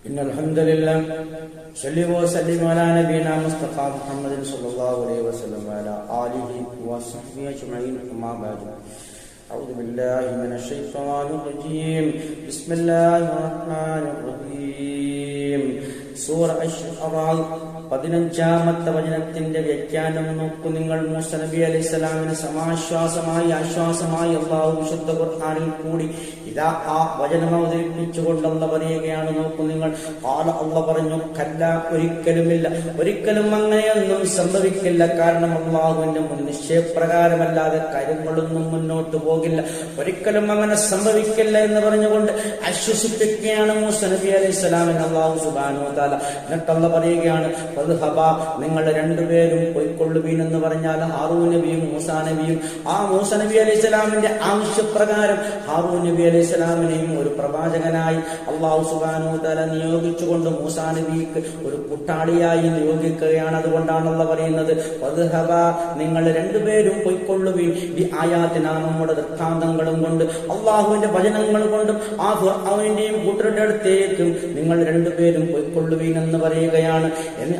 إن الحمد لله صلى وسلم على نبينا مصطفى محمد صلى الله عليه وسلم وعلى آله وصحبه أجمعين أما بعد أعوذ بالله من الشيطان الرجيم بسم الله الرحمن الرحيم സൂറ അശ്അറാ 15-ാമത്തെ വചനത്തിന്റെ വ്യാഖ്യാനം നോക്കൂ നിങ്ങൾ. മൂസാ നബി അലൈഹി സ്വലാമിന് സമാശ്വാസമായി ആശ്വാസമായി അല്ലാഹു വിശുദ്ധ ഖുർആനിൽ കൂടി ഇതാ ആ വചനം അവതരിപ്പിച്ചുകൊണ്ട് അല്ലാഹു പറയുകയാണ്. നോക്കൂ നിങ്ങൾ. അല്ലാഹു പറഞ്ഞു, കല്ല, ഒരിക്കലുമില്ല, ഒരിക്കലും അങ്ങനെയൊന്നും സംഭവിക്കില്ല. കാരണം അല്ലാഹുവിന്റെ മുൻ നിശ്ചയപ്രകാരമല്ലാതെ കാര്യങ്ങളൊന്നും മുന്നോട്ട് പോകില്ല. ഒരിക്കലും അങ്ങനെ സംഭവിക്കില്ല എന്ന് പറഞ്ഞുകൊണ്ട് ആശ്വസിപ്പിക്കുകയാണ് മൂസാ നബി അലൈഹി സ്വലാമിന് അല്ലാഹു സുബ്ഹാനഹു വ തആല. എന്നിട്ട് അല്ലാഹു പറയുകയാണ്, നിങ്ങൾ രണ്ടുപേരും പോയിക്കൊള്ളുവീൻ എന്ന് പറഞ്ഞാൽ ഹാറൂൻ നബിയും മൂസാ നബിയും, ആ മൂസാ നബി അലൈഹി സ്വലാമിന്റെ ആവശ്യപ്രകാരം ഹാറൂൻ നബി അലൈഹി സ്വലാമിനെയും ഒരു പ്രവാചകനായി അല്ലാഹു സുബ്ഹാനഹു വ തആല നിയോഗിച്ചുകൊണ്ട് മൂസാ നബിക്ക് ഒരു കൂട്ടാളിയായി നിയോഗിക്കുകയാണ്. അതുകൊണ്ടാണ് അല്ലാഹു പറയുന്നത്, നിങ്ങൾ രണ്ടുപേരും പോയിക്കൊള്ളുവീൻ ബി ആയാത്തിനാ, നമ്മുടെ ദൃഷ്ടാന്തങ്ങളും കൊണ്ട് അള്ളാഹുവിന്റെ വചനങ്ങൾ കൊണ്ടും ആ ഫിർഔനിന്റെയും കൂട്ടരുടെ അടുത്തേക്കും നിങ്ങൾ രണ്ടുപേരും പോയിക്കൊള്ളുവീൻ എന്ന് പറയുകയാണ്.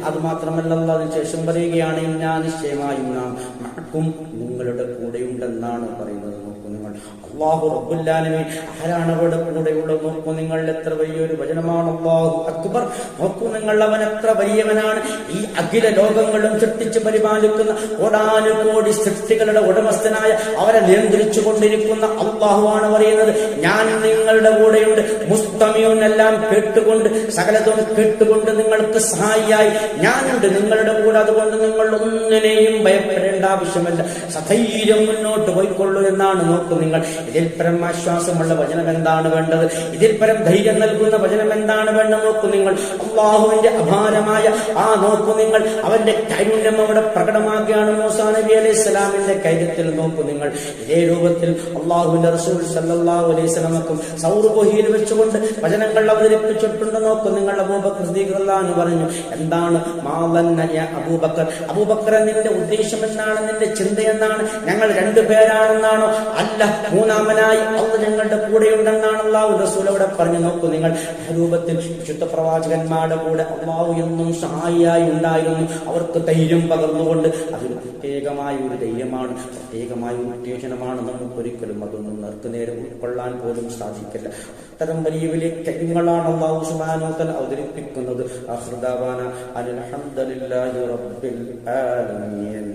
അത് മാത്രമല്ല, അതിനുശേഷം പറയുകയാണ്, ഇന്നാ നിശ്ചയമായും നാം മഅക്കും, നിങ്ങളുടെ കൂടെയുണ്ടെന്നാണ് പറയുന്നത്. നോക്കൂ നിങ്ങൾ, അല്ലാഹു റബ്ബുൽ ആലമീൻ ആരാണ് അവരുടെ കൂടെയുള്ളത്? നോക്കൂ നിങ്ങൾ, എത്ര വലിയൊരു വചനമാണ്. അല്ലാഹു അക്ബർ. നോക്കൂ നിങ്ങൾ, അവൻ എത്ര വലിയവനാണ്. ഈ അഖില ലോകങ്ങളും സൃഷ്ടിച്ച് പരിപാലിക്കുന്ന കോടാനുകോടി സൃഷ്ടികളുടെ ഉടമസ്ഥനായ, അവരെ നിയന്ത്രിച്ചു കൊണ്ടിരിക്കുന്ന അല്ലാഹുവാണ് പറയുന്നത്, ഞാൻ നിങ്ങളുടെ കൂടെയുണ്ട്. മുസ്തമിഉൻ, എല്ലാം കേട്ടുകൊണ്ട്, സകലതും കേട്ടുകൊണ്ട് നിങ്ങൾക്ക് സഹായിയായി ഞാനുണ്ട് നിങ്ങളുടെ കൂടെ. അതുകൊണ്ട് നിങ്ങൾ ഒന്നിനെയും ഭയപ്പെടേണ്ട ആവശ്യമല്ല, സധൈര്യം മുന്നോട്ട് പോയിക്കൊള്ളൂ എന്നാണ്. നോക്കൂ നിങ്ങൾ, ഇതിൽ പരം ആശ്വാസമുള്ള വചനം എന്താണ് വേണ്ടത്? ഇതിൽ പരം ധൈര്യം നൽകുന്ന വചനം എന്താണ് വേണ്ടത്? നോക്കൂ നിങ്ങൾ, അള്ളാഹുവിന്റെ അപാരമായ നോക്കൂ നിങ്ങൾ, അവന്റെ കാരുണ്യം അവിടെ പ്രകടമാക്കുകയാണ് മൂസാ നബി അലൈഹി സ്വലാമിന്റെ കാര്യത്തിൽ. നോക്കൂ നിങ്ങൾ, ഇതേ രൂപത്തിൽ അള്ളാഹുവിന്റെ റസൂൽ സല്ലല്ലാഹു അലൈഹി വസല്ലമക്കും സൗർ ഗുഹയിൽ വെച്ചുകൊണ്ട് വചനങ്ങൾ അവതരിപ്പിച്ചിട്ടുണ്ട്. നോക്കൂ നിങ്ങൾ, അബൂബക്കർ സിദ്ദീഖ് റളിയല്ലാഹു അൻഹു പറഞ്ഞു, എന്താണ് അബൂബക്കർ, അബൂബക്കർ നിന്റെ ഉദ്ദേശം എന്താണ്? നിന്റെ ചിന്ത എന്താണ്? ഞങ്ങൾ രണ്ടുപേരാണെന്നാണോ? അല്ല, മൂന്നാമനായി അല്ലാഹു ഞങ്ങളുടെ കൂടെയുണ്ടെന്നാണ് അല്ലാഹു റസൂൽ അവിടെ പറഞ്ഞു. നോക്കൂ നിങ്ങൾ, ആ രൂപത്തിൽ വിശുദ്ധ പ്രവാചകന്മാരുടെ കൂടെ അല്ലാഹു എന്നും സഹായിയായി ഉണ്ടായിരുന്നു. അവർക്ക് ധൈര്യം പകർന്നുകൊണ്ട്, അതൊരു പ്രത്യേകമായ ഒരു ധൈര്യമാണ്, പ്രത്യേകമായ ഒരു ഉത്തേജനമാണ്. നമുക്കൊരിക്കലും അതൊന്നും നേർക്കുനേരെ ഉൾക്കൊള്ളാൻ പോലും സാധിക്കില്ല. അത്തരം വലിയ വലിയ കാര്യങ്ങളാണ് അല്ലാഹു സുബ്ഹാനഹു വ തആല അവതരിപ്പിക്കുന്നത്. ആഖിറു ദഅവാന അൽഹംദുലില്ലാഹി റബ്ബിൽ ആലമീൻ.